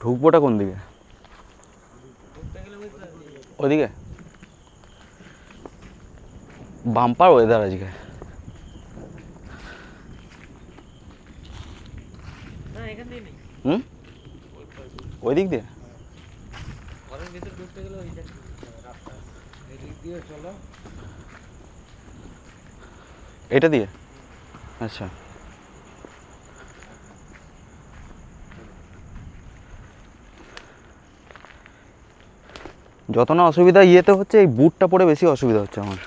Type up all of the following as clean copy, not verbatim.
ঢুকবোটা কোন দিকে? ওইদিকে বাম্পার ওয়েদার আজকে। হুম, ওই দিক দিয়ে ঘরের ভিতর ঢুকতে গেলে ওই রাস্তা এই দিক দিয়ে চলো, এটা দিয়ে। আচ্ছা, যত না অসুবিধা ইয়েতে হচ্ছে, এই বুটটা পরে বেশি অসুবিধা হচ্ছে আমার।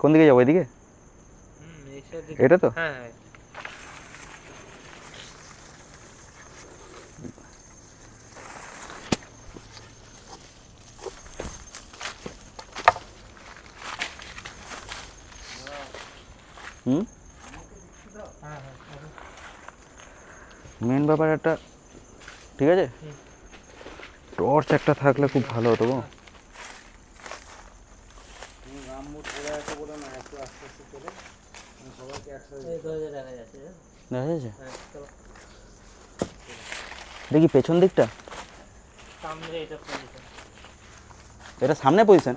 কোন দিকে যাবো? এদিকে? এটা তো হ্যাঁ হ্যাঁ। হুম, মেন ব্যাপার একটা, ঠিক আছে, টর্চ একটা থাকলে খুব ভালো হতো গো। দেখা যাচ্ছে দেখি পেছন দিকটা, এটা সামনে পজিশন।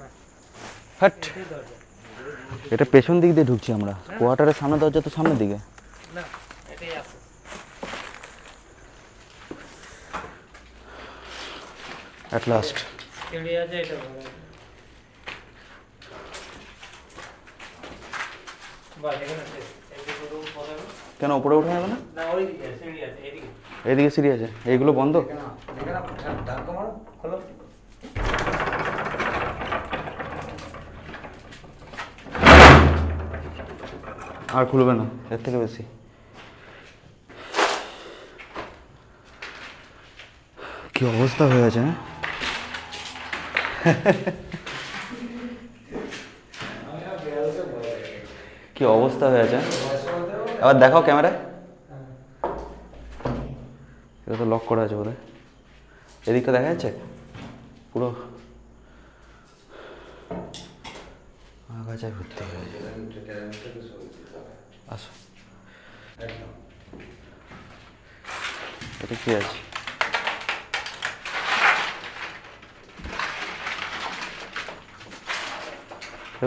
হাট, এটা পেছন দিক দিয়ে ঢুকছি আমরা। কোয়ার্টারের সামনে দরজা তো সামনের দিকে। At last. কেন উপরে উঠে যাবে না? এইদিকে সিঁড়ি আছে, এইগুলো বন্ধ। আর খুলবে না এর থেকে বেশি। কি অবস্থা হয়ে আছে, হ্যাঁ? কি অবস্থা হয়ে আছে, আবার দেখাও ক্যামেরায়। এটা তো লক করা আছে বোধহয়। এদিকটা দেখা যাচ্ছে পুরো আগাছায় ভর্তি হয়ে গেছে। আসো, এটা কি আছে?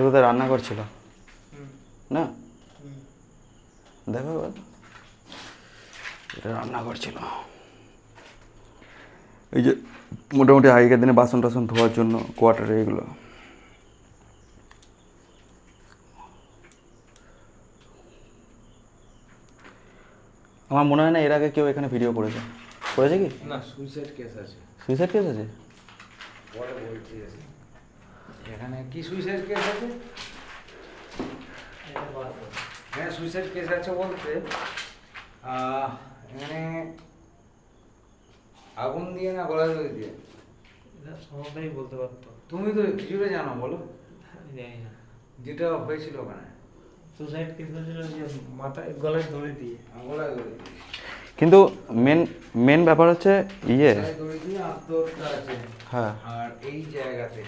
কোথায় রান্না করছিল না? দেখো এটা রান্না করছিল। এই যে মোটামুটি আগেকার দিনে বাসন টাসন ধোয়ার জন্য কোয়ার্টারে এগুলো। আমার মনে হয় না এর আগে কেউ এখানে ভিডিও করেছে। করেছে কি না? সুইসাইড কেস আছে। সুইসাইড কেস আছে? পরে বলছি এখানে কি সুইসাইড কেস আছে? হ্যাঁ সুইসাইড কেস আছে বলতে এখানে আগুন দিয়ে না গলা ধরে দিয়ে, সবাই বলতে পারতো। তুমি তো কিছুটা জানো, বলো জানি না যেটা হয়েছিল ওখানে। সুসাইড কেস হয়েছিল যে মাথায় গলায় দড়ি দিয়ে। গলায় দড়ি দিয়ে, কিন্তু মেন ব্যাপার হচ্ছে ইয়ে, দড়ি দিয়ে আত্মহত্যা আছে। হ্যাঁ, আর এই জায়গাতে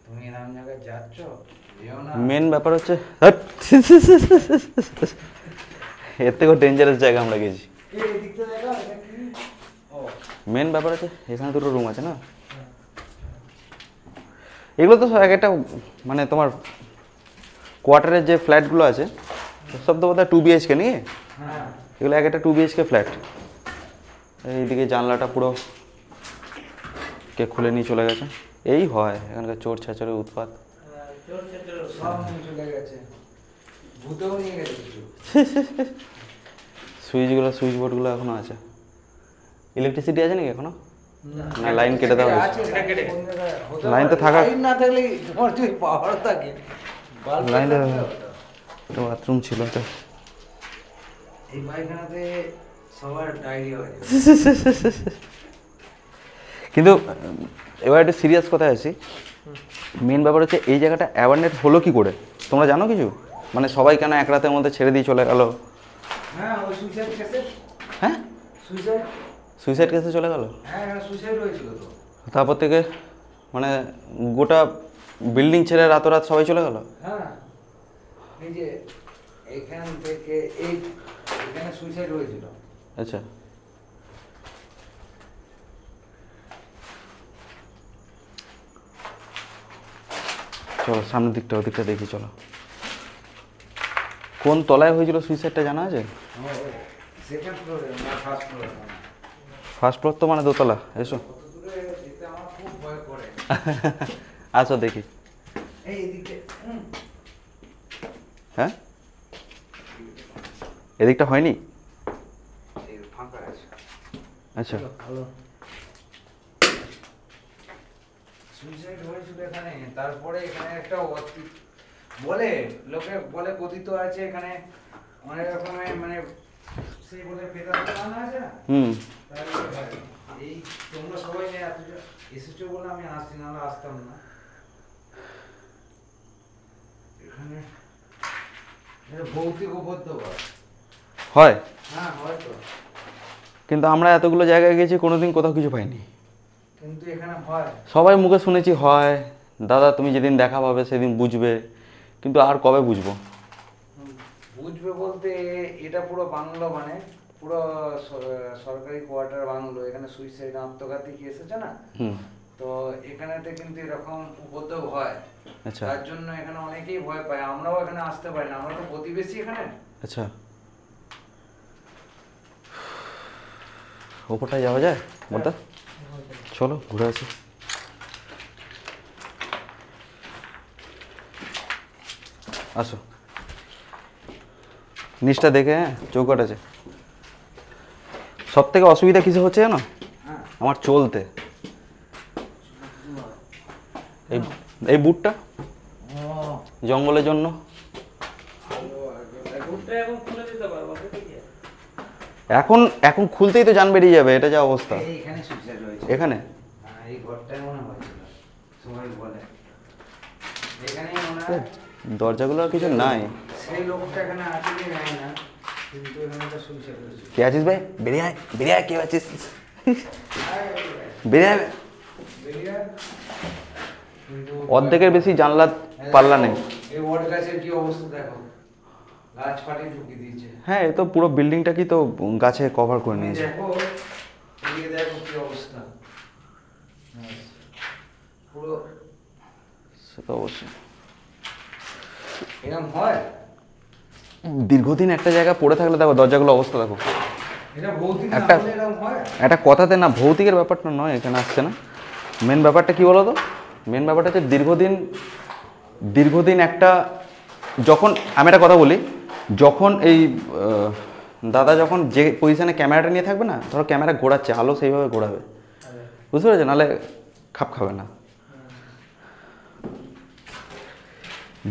তুমি এরকম জায়গায় যাচ্ছ, মেন ব্যাপার হচ্ছে এর থেকেও ডেঞ্জারাস জায়গা আমরা গেছি। মেন ব্যাপার হচ্ছে এখানে দুটো রুম আছে না, এগুলো তো এক একটা মানে তোমার কোয়ার্টারের যে ফ্ল্যাটগুলো আছে সব তো বোধহয় 2 BHK নিয়ে, এগুলো এক একটা 2 BHK ফ্ল্যাট। এইদিকে জানলাটা পুরো কে খুলে নিয়ে চলে গেছে। এই হয় এখানকার চোর ছাচরের উৎপাত। সুইচ বোর্ডগুলো এখনো আছে। ইলেকট্রিসিটি আছে নাকি এখনো? না, লাইন কেটে দেওয়া হয়েছে। লাইন তো থাকা, না থাকলে তোমার যদি পাওয়ার থাকে। লাইন তো বাথরুম ছিল তো। এই পায়খানাতে সবার ডায়রিয়া হয়ে যায়। কিন্তু এবার একটু সিরিয়াস কথায় আসি। মেন ব্যাপার হচ্ছে এই জায়গাটা অ্যাওয়ারনেস হলো কি করে, তোমরা জানো কিছু? মানে সবাই কেন এক রাতের মধ্যে ছেড়ে দিয়ে চলে গেল? হ্যাঁ ওই সুইসাইড কেসে। হ্যাঁ, সুইসাইড সুইসাইড কেসে চলে গেল। হ্যাঁ সুইসাইড হয়েছিল তো। তারপর থেকে মানে গোটা বিল্ডিং ছেড়ে রাতারাত সবাই চলে গেল। হ্যাঁ, এই যে এখান থেকে এখানে সুইসাইড হয়েছিল। আচ্ছা, চলো সামনের দিকটা, ওদিকটা দেখি চলো। কোন তলায় হয়েছিল সুইসাইডটা জানা আছে? সেকেন্ড ফ্লোরে না ফার্স্ট ফ্লোরে? ফার্স্ট ফ্লোর তো মানে দোতলা। এসো কত দূরে যেতে আমার খুব ভয় করে। আসো দেখি। এই এদিকে হ্যাঁ, এদিকটা হয়নি? এই ফাঁকা আছে। আচ্ছা, ভালো। সুইসাইড হয়েছিল এখানে। তারপরে এখানে একটা বলে লোকে বলে কথিত আছে এখানে অনেক রকমের মানে সেই বলে পেতাম আছে না। তাহলে হয়। এই তোমরা সবাই এসেছো বলে আমি আসছি, না আসতাম না এখানে। ভৌতিক উপদ্রব হয়। হ্যাঁ হয়তো, কিন্তু আমরা এতগুলো জায়গায় গেছি, কোনোদিন কোথাও কিছু পাইনি। কিন্তু এখানে হয়। সবাই মুখে শুনেছি হয়, দাদা তুমি যেদিন দেখা পাবে সেদিন বুঝবে, কিন্তু আর কবে বুঝবো? বুঝবে বলতে এটা পুরো বাংলো, মানে পুরো সরকারি কোয়ার্টার বাংলো। এখানে সুইসাইড আত্মঘাতী কেস আছে না, তো এখানেতে কিন্তু এরকম উপদ্রব হয়। আচ্ছা তার জন্য এখানে অনেকেই ভয় পায়। আমরাও এখানে আসতে পারি না, আমরা তো প্রতিবেশী এখানে। আচ্ছা, ওপরটায় যাওয়া যায় বলতে? চলো ঘুরে আসি। আসো, নিচটা দেখে। হ্যাঁ, চৌকাট আছে। সব থেকে অসুবিধা কিছু হচ্ছে জানো আমার চলতে? এই এই বুটটা জঙ্গলের জন্য। রুটটা এখন খুলে দিতে পারবো কি? এখন এখন খুলতেই তো জান বেরিয়ে যাবে, এটা যা অবস্থা। এইখানে সুইসাইড হয়েছে এখানে এই ঘরটাই মনে হয়েছিল, সবাই বলে। এখানেই মনে হয় দরজাগুলো আর কিছু নাই। সেই লোকটা এখানে আছে কি জানি না, কিন্তু এখানে একটা সুইসাইড হয়েছে। কে আছিস ভাই? বেরিয়ে আয়, বেরিয়ে আয়। কে আছিস? বেরিয়ে আয়। বেরিয়ে আয়। কিন্তু অর্ধেকের বেশি জানলা পাল্লা নেই। এই বট গাছের কি অবস্থা দেখো, গাছ ফাটিয়ে ঢুকিয়ে দিয়েছে। হ্যাঁ, এ তো পুরো বিল্ডিংটা কি তো গাছে কভার করে তুমি নিয়েছে। দেখো এদিকে দেখো কি অবস্থা, পুরো সে তো অবশ্যই। এরকম হয়। দীর্ঘদিন একটা জায়গায় পড়ে থাকলে দেখো দরজাগুলো অবস্থা দেখো। এটা ভৌতিক একটা না হলে এরকম হয়। একটা কথাতে না, ভৌতিকের ব্যাপারটা নয়, এখানে আসছে না। মেন ব্যাপারটা কি বলো তো? মেন ব্যাপারটা হচ্ছে দীর্ঘদিন একটা, যখন আমি একটা কথা বলি, যখন এই দাদা যখন যে পজিশনে ক্যামেরাটা নিয়ে থাকবে না, ধরো ক্যামেরা ঘোরাচ্ছে, আলো সেইভাবে ঘোরাবে, বুঝতে পেরেছো? নাহলে খাপ খাবে না।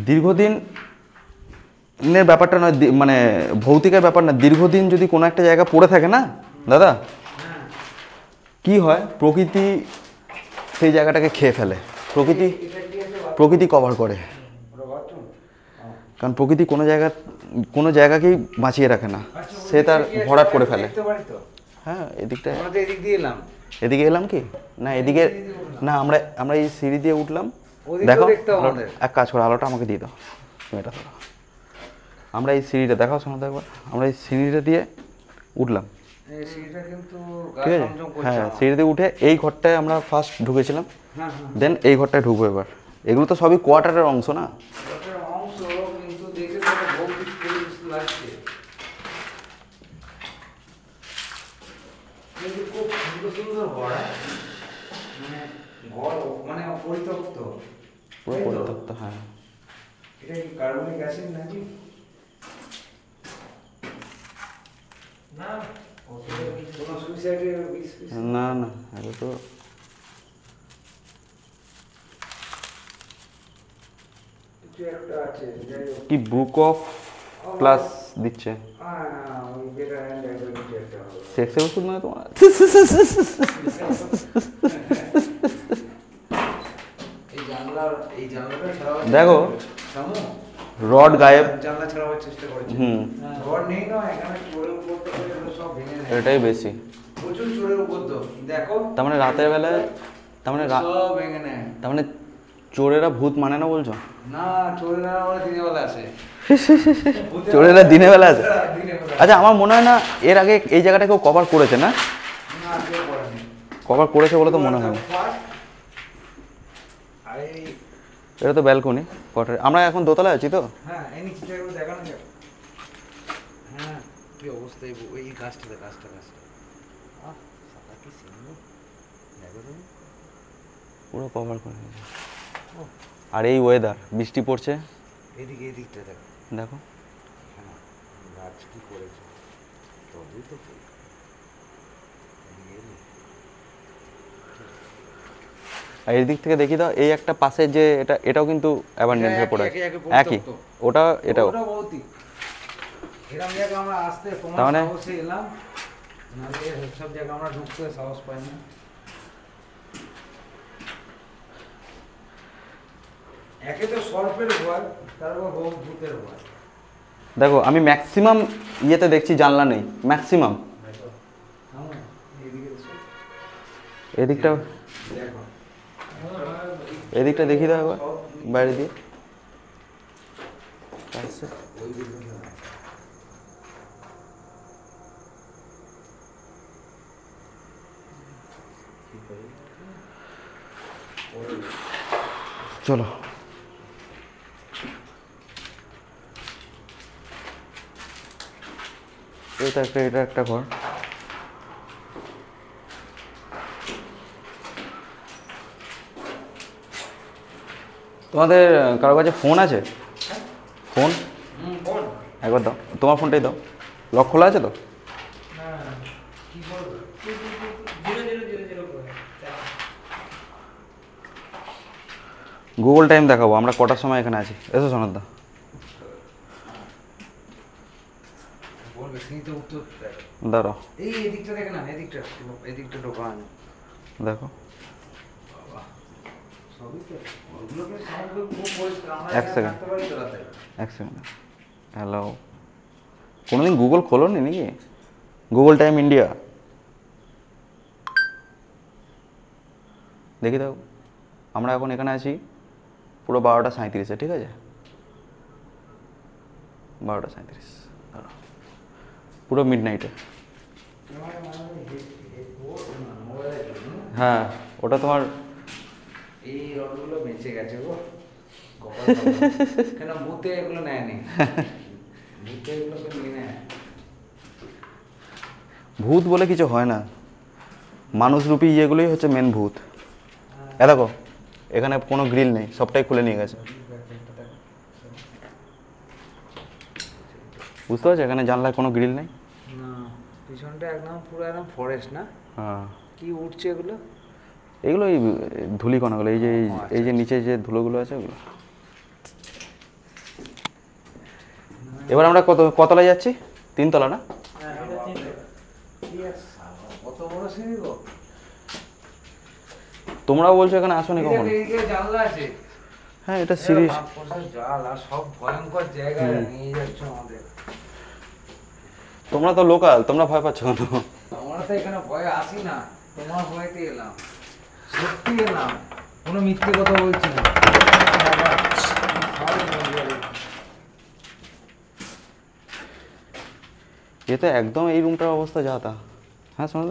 দীর্ঘদিনের ব্যাপারটা নয়, মানে ভৌতিকের ব্যাপার না। দীর্ঘদিন যদি কোনো একটা জায়গা পড়ে থাকে না দাদা, কি হয়, প্রকৃতি সেই জায়গাটাকে খেয়ে ফেলে। প্রকৃতি কভার করে, কারণ প্রকৃতি কোনো জায়গাকেই বাঁচিয়ে রাখে না, সে তার ভরাট করে ফেলে। হ্যাঁ, এদিকটা এদিক দিয়ে এলাম। এদিকে এলাম কি না, এদিকে না, আমরা এই সিঁড়ি দিয়ে উঠলাম। ওদিকেও দেখো দেখতে হবে আমাদের। এক কাজ করো, আলোটা আমাকে দিয়ে দাও, তুমি এটা ধরো। আমরা এই সিঁড়িটা দেখাও, শোনো তো একবার। আমরা এই সিঁড়িটা দিয়ে উঠলাম, এই সিঁড়িটা কিন্তু ঠিক আছে? হ্যাঁ, সিঁড়ি দিয়ে উঠে এই ঘরটায় আমরা ফার্স্ট ঢুকেছিলাম, দেন এই ঘরটায় ঢুকবো এবার। এগুলো তো সবই কোয়ার্টারের অংশ না। অংশ, কিন্তু দেখে তো ভৌতিক পরিবেশ লাগছে। কিন্তু খুব সুন্দর সুন্দর ঘর, মানে ঘর মানে পরিত্যক্ত, পুরো পরিত্যক্ত। হ্যাঁ, এটা কি কার্বনিক অ্যাসিড নাকি? না, কোনো সুইসাইডের বিষ ফিষ না না, এটা তো কিছু একটা আছে, যাই হোক। কি বুক অফ প্লাস দিচ্ছে। ওই বেটার হ্যান্ড কিছু একটা হবে। সেক্সের ওষুধ নয় তোমার? এই জানলাটা ছাড়াবার দেখো, সামু রড গায়েব। জানলা ছাড়াবার চেষ্টা করছে। রড নেই না, এখানে চোরের উপদ্রব করে এগুলো সব ভেঙে নেয়। এটাই বেশি। প্রচুর চোরের উপদ্রব দেখো। তার মানে রাতের বেলায় তার মানে সব ভেঙে নেয়। তার মানে চোরেরা ভূত মানে না বলছো? না, চোরেরা ওরা দিনের বেলা আসে। চোরেরা দিনের বেলা আছে? দিনের বেলা। আচ্ছা, আমার মনে হয় না এর আগে এই জায়গাটা কেউ কভার করেছে না? না, কেউ করেনি। কভার করেছে বলে তো মনে হয় না। আর এই এটা তো ব্যালকনি কোয়ার্টার। আমরা এখন দোতলায় আছি তো? হ্যাঁ, এই নিচটা একটু দেখানো যাক। হ্যাঁ, কি অবস্থা এই গাছটা আহ, সাদা কি সুন্দর। দেখো তুমি। পুরো কভার করে দিয়েছে। আর এই ওয়েদার, বৃষ্টি পড়ছে, এদিকটা দেখো। দেখো। হ্যাঁ, গাছ কি করেছে তবেই তো এদিকে এলি। আর এই দিক থেকে দেখি দাও, এই একটা পাশে যে এটাও কিন্তু অ্যাবান্ডেন্ট হয়ে পড়ে আছে। একই, ওটা এটাও। ওটা ভৌতিক। এরকম জায়গায় আমরা আসতে তোমার তার মানে- সাহসে এলাম, নাহলে সব জায়গায় আমরা ঢুকতে সাহস পাই না। একে তো সর্পের ভয়, তারপর ভূতের ভয়। দেখো, আমি ম্যাক্সিমাম ইয়েতে দেখছি জানলা নেই, ম্যাক্সিমাম। কেমন? এইদিকে এসো। এদিকটা, দেখো। এদিকটা দেখি দাও একবার বাইরে দিয়ে। আচ্ছা, ওই দিকে না। চলো। এটা একটা ঘর। তোমাদের কারো কাছে ফোন আছে? ফোন কোন? একবার দাও, তোমার ফোনটাই দাও। লক খোলা আছে তো? হ্যাঁ, কি করবে? 0000 করে। গুগল টাইম দেখাবো আমরা কটার সময় এখানে আছি। এসো সনদা। বলবে সেই তো উত্তর দেয়। দাঁড়াও, এই এদিকটা দেখে না, এদিকটা ঢোকানো। দেখো। বাবা, সবই তো ওগুলোকে সবগুলো খুব পরিষ্কার। আমরা এক এখানে সেকেন্ড। থাকতে পারি তো রাতে। এক সেকেন্ড। হ্যালো, কোনোদিন গুগল খোলোনি নাকি? গুগল টাইম ইন্ডিয়া দেখি দাও। আমরা এখন এখানে আছি পুরো 12:37-এ, ঠিক আছে? 12:37, দাঁড়াও, পুরো মিড নাইটে। হ্যাঁ, ওটা তোমার এই রডগুলো বেঁচে গেছে গো। কেন ভূতে এগুলো নেয়নি? ভূতে এগুলোকে নিয়ে নেয়। ভূত বলে কিছু হয় না, মানুষরূপী ইয়েগুলোই হচ্ছে মেন ভূত। এ দেখো, এখানে কোনো গ্রিল নেই, সবটাই খুলে নিয়ে গেছে। বুঝতে পারছো, এখানে জানলায় কোনো গ্রিল নেই। না, পিছনটা একদম পুরো একদম ফরেস্ট না? হ্যাঁ, কি উঠছে এগুলো? এগুলো এই ধূলিকণাগুলো, এই যে নিচে যে ধুলোগুলো আছে ওগুলো। এবার আমরা কতলায় যাচ্ছি? 3 তলা না? হ্যাঁ, এটা 3 কত বড় সিঁড়ি গো? তোমরাও বলছো এখানে আসোনি কখনো? এইদিকে জানলা আছে। হ্যাঁ, এটা সিরিজ। জাল আর সব ভয়ঙ্কর জায়গায় নিয়ে যাচ্ছে আমাদের। তোমরা তো লোকাল, তোমরা ভয় পাচ্ছ কেন? আমরা তো এখানে ভয়ে আসি না, তোমার ভয়তে এলাম। সত্যি এলাম, কোনো মিথ্যে কথা বলছি না। এ তো একদম এই রুমটার অবস্থা যা তা। হ্যাঁ শোনো,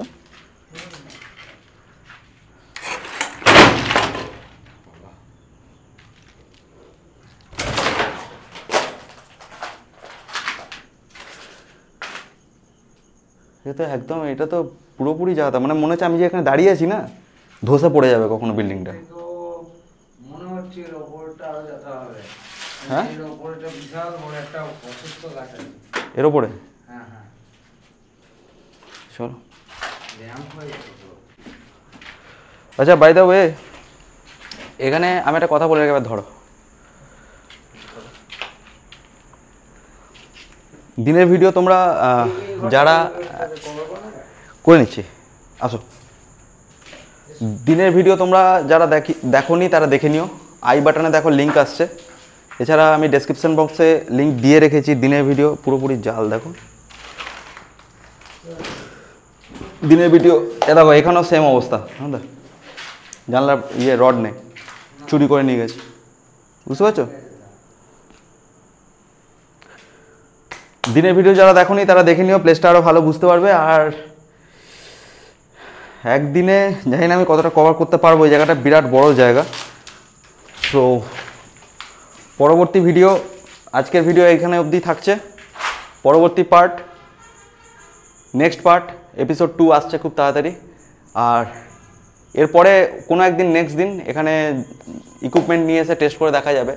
এ তো একদম, এটা তো পুরোপুরি যা তা। মানে মনে হচ্ছে আমি যে এখানে দাঁড়িয়ে আছি না, ধসে পড়ে যাবে কখনো বিল্ডিংটা। তো মনে হচ্ছে এর ওপরটা আরো যেতে হবে। হ্যাঁ? এর ওপরটা বিশাল বড় একটা অসুস্থ গাছ আছে। এর ওপরে হ্যাঁ হ্যাঁ, চলো। র্যাম্প হয়ে যাচ্ছে পুরো। আচ্ছা, বাই দ্য ওয়ে, এখানে আমি একটা কথা বলে এবার ধরো। দিনের ভিডিও তোমরা যারা করে নিচ্ছি, আসো। দিনের ভিডিও তোমরা যারা দেখোনি তারা দেখে নিও। আই বাটনে দেখো লিঙ্ক আসছে। এছাড়া আমি ডেসক্রিপশন বক্সে লিঙ্ক দিয়ে রেখেছি দিনের ভিডিও, পুরোপুরি জাল। দেখো দিনের ভিডিও, এ দেখো এখানেও সেম অবস্থা। হ্যাঁ, জানলার রড নেই, চুরি করে নিয়ে গেছে, বুঝতে পারছো? দিনের ভিডিও যারা দেখোনি তারা দেখে নিও, প্লেসটা আরও ভালো বুঝতে পারবে। আর একদিনে জানি না আমি কতটা কভার করতে পারবো, এই জায়গাটা বিরাট বড় জায়গা। তো পরবর্তী ভিডিও, আজকের ভিডিও এইখানে অবধি থাকছে। পরবর্তী পার্ট, নেক্সট পার্ট এপিসোড 2 আসছে খুব তাড়াতাড়ি। আর এরপরে কোনো একদিন নেক্সট দিন এখানে ইকুইপমেন্ট নিয়ে এসে টেস্ট করে দেখা যাবে,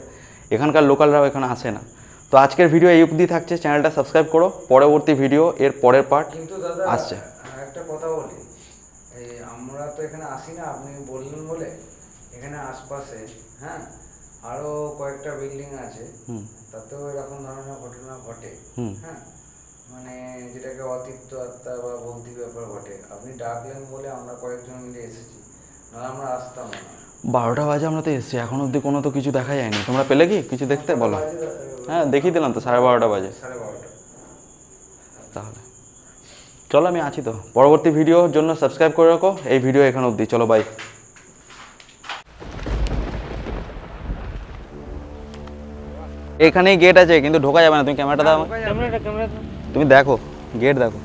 এখানকার লোকালরাও এখানে আসে না। তো আজকের ভিডিও এই অবধি থাকছে, চ্যানেলটা সাবস্ক্রাইব করো। পরবর্তী ভিডিও এর পরের পার্ট কিন্তু দাদা আসছে। একটা কথা বলি, এই আমরা তো এখানে আসি না, আপনি বললেন বলে এখানে আশপাশে হ্যাঁ আরো কয়েকটা বিল্ডিং আছে, তাতেও এরকম ধরনের ঘটনা ঘটে। হ্যাঁ, মানে যেটাকে অতিরিক্ত আত্মা বা বৌদ্ধি ব্যাপার ঘটে। আপনি ডাকলেন বলে আমরা কয়েকজন মিলে এসেছি, নাহলে আমরা আসতাম না। 12টা বাজে আমরা তো এসেছি, এখন অবধি কোনো তো কিছু দেখাই যায়নি। তোমরা পেলে কি কিছু দেখতে? বলো। হ্যাঁ দেখিয়ে দিলাম তো, 12:30 বাজে। 12:30। তাহলে চলো, আমি আছি তো। পরবর্তী ভিডিওর জন্য সাবস্ক্রাইব করে রাখো। এই ভিডিও এখানে অবধি, চলো বাই। এখানেই গেট আছে কিন্তু ঢোকা যাবে না। তুমি ক্যামেরাটা দাও, তুমি দেখো গেট দেখো,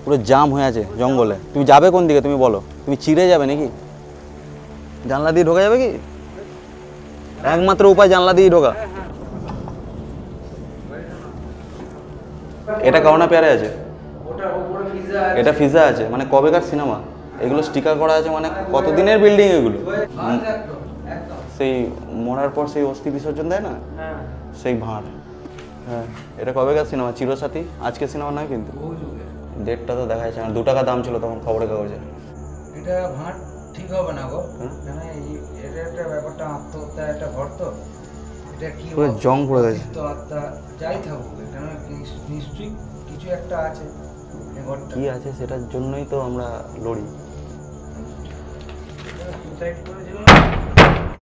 পুরো জাম হয়ে আছে জঙ্গলে। তুমি যাবে কোন দিকে তুমি বলো? তুমি চিড়ে যাবে নাকি? জানলা দিয়ে ঢোকা যাবে কি? একমাত্র উপায় জানলা দিয়ে ঢোকা। এটা কাওনা পেয়ারে আছে, ওটার উপরে পিজা আছে, এটা পিজা আছে। মানে কবেকার সিনেমা এগুলো, স্টিকার করা আছে, মানে কতদিনের বিল্ডিং এগুলো। একদম একদম সেই মরার পর সেই অস্থি বিসর্জন দেয় না, হ্যাঁ সেই ভাঁড়। হ্যাঁ, এটা কবেকার সিনেমা, চিরসাথী। আজকে সিনেমা নয় কিন্তু, ডেটটা তো দেখা যাচ্ছে না। 2 টাকা দাম ছিল তখন খবরের কাগজে। এটা ভাঁট ঠিক হবে না গো, কেন এটা একটা ব্যাপারটা আত্মহত্যা একটা ঘর তো, এটা কি পুরো জং পড়ে গেছে। তো আত্মা যাই থাকুক, এখানে নিশ্চয়ই কিছু একটা আছে এই ঘরটা। কি আছে সেটার জন্যই তো আমরা লড়ি। সুসাইড করেছিল।